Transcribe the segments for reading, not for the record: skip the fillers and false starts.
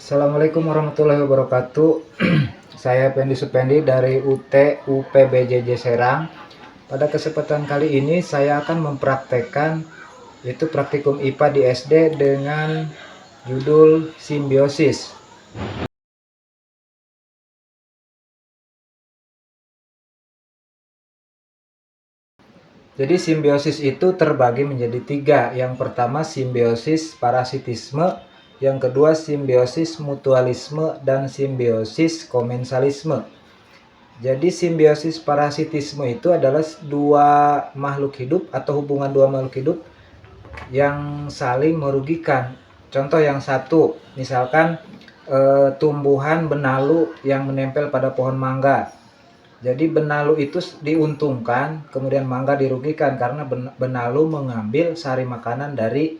Assalamualaikum warahmatullahi wabarakatuh. Saya Pendi Supendi dari UT UPBJJ Serang. Pada kesempatan kali ini saya akan mempraktekkan yaitu praktikum IPA di SD dengan judul simbiosis. Jadi simbiosis itu terbagi menjadi tiga. Yang pertama simbiosis parasitisme, yang kedua simbiosis mutualisme, dan simbiosis komensalisme. Jadi simbiosis parasitisme itu adalah dua makhluk hidup atau hubungan dua makhluk hidup yang saling merugikan. Contoh yang satu, misalkan tumbuhan benalu yang menempel pada pohon mangga. Jadi benalu itu diuntungkan, kemudian mangga dirugikan karena benalu mengambil sari makanan dari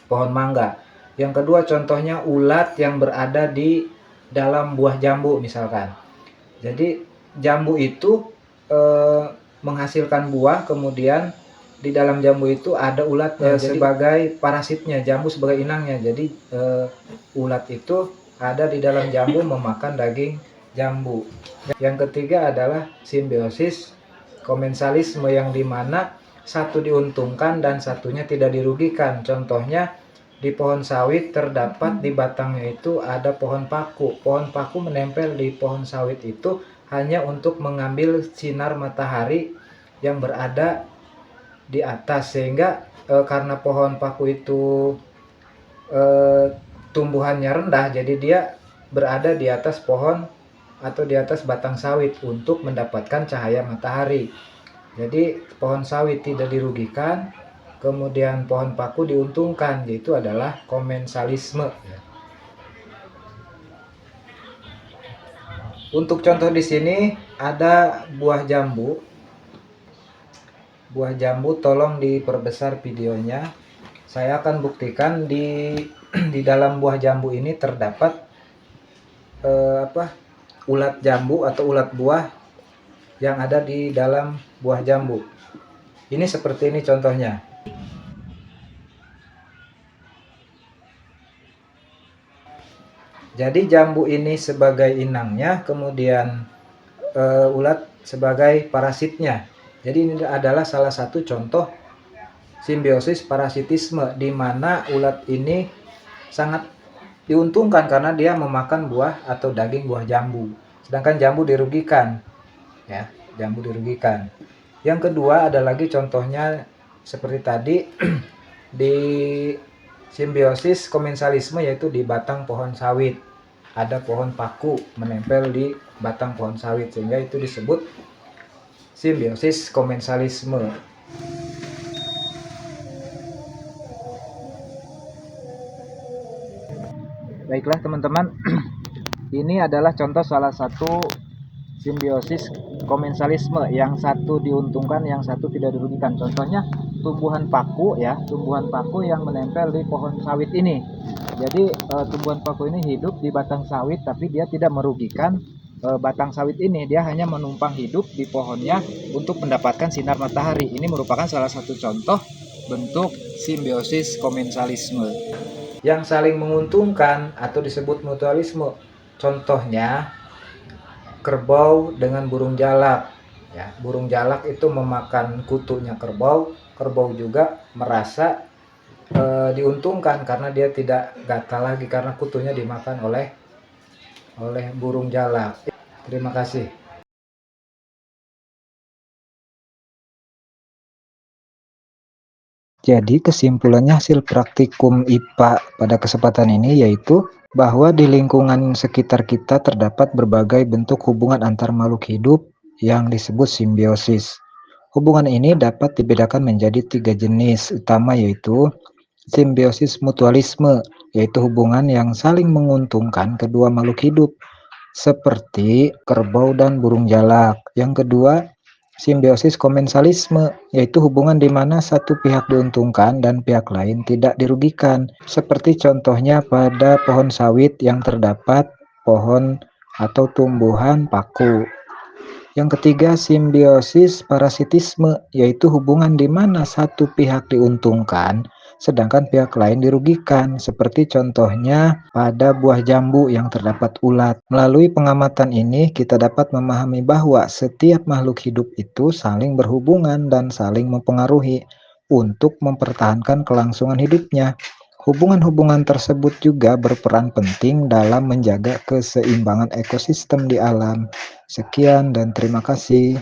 pohon mangga. Yang kedua contohnya ulat yang berada di dalam buah jambu misalkan. Jadi jambu itu menghasilkan buah, kemudian di dalam jambu itu ada ulat sebagai parasitnya, jambu sebagai inangnya. Jadi ulat itu ada di dalam jambu memakan daging jambu. Yang ketiga adalah simbiosis komensalisme, yang dimana satu diuntungkan dan satunya tidak dirugikan. Contohnya di pohon sawit terdapat di batangnya itu ada pohon paku. Pohon paku menempel di pohon sawit itu hanya untuk mengambil sinar matahari yang berada di atas, sehingga karena pohon paku itu tumbuhannya rendah, jadi dia berada di atas pohon atau di atas batang sawit untuk mendapatkan cahaya matahari. Jadi pohon sawit tidak dirugikan, kemudian pohon paku diuntungkan, yaitu adalah komensalisme. Untuk contoh di sini ada buah jambu. Buah jambu, tolong diperbesar videonya. Saya akan buktikan di dalam buah jambu ini terdapat ulat jambu atau ulat buah yang ada di dalam buah jambu. Ini seperti ini contohnya. Jadi jambu ini sebagai inangnya, kemudian ulat sebagai parasitnya. Jadi ini adalah salah satu contoh simbiosis parasitisme, di mana ulat ini sangat diuntungkan karena dia memakan buah atau daging buah jambu, sedangkan jambu dirugikan. Ya, jambu dirugikan. Yang kedua ada lagi contohnya seperti tadi di simbiosis komensalisme, yaitu di batang pohon sawit. Ada pohon paku menempel di batang pohon sawit, sehingga itu disebut simbiosis komensalisme. Baiklah teman-teman, ini adalah contoh salah satu simbiosis komensalisme, yang satu diuntungkan, yang satu tidak dirugikan. Contohnya tumbuhan paku ya, tumbuhan paku yang menempel di pohon sawit ini. Jadi tumbuhan paku ini hidup di batang sawit, tapi dia tidak merugikan batang sawit ini. Dia hanya menumpang hidup di pohonnya untuk mendapatkan sinar matahari. Ini merupakan salah satu contoh bentuk simbiosis komensalisme yang saling menguntungkan atau disebut mutualisme. Contohnya kerbau dengan burung jalak. Ya, burung jalak itu memakan kutunya kerbau. Kerbau juga merasa diuntungkan karena dia tidak gatal lagi karena kutunya dimakan oleh burung jalak. Terima kasih. Jadi kesimpulannya hasil praktikum IPA pada kesempatan ini yaitu bahwa di lingkungan sekitar kita terdapat berbagai bentuk hubungan antar makhluk hidup yang disebut simbiosis. Hubungan ini dapat dibedakan menjadi 3 jenis utama, yaitu simbiosis mutualisme, yaitu hubungan yang saling menguntungkan kedua makhluk hidup seperti kerbau dan burung jalak. Yang kedua, simbiosis komensalisme, yaitu hubungan di mana satu pihak diuntungkan dan pihak lain tidak dirugikan, seperti contohnya pada pohon sawit yang terdapat pohon atau tumbuhan paku. Yang ketiga, simbiosis parasitisme, yaitu hubungan di mana satu pihak diuntungkan sedangkan pihak lain dirugikan, seperti contohnya pada buah jambu yang terdapat ulat. Melalui pengamatan ini, kita dapat memahami bahwa setiap makhluk hidup itu saling berhubungan dan saling mempengaruhi untuk mempertahankan kelangsungan hidupnya. Hubungan-hubungan tersebut juga berperan penting dalam menjaga keseimbangan ekosistem di alam. Sekian dan terima kasih.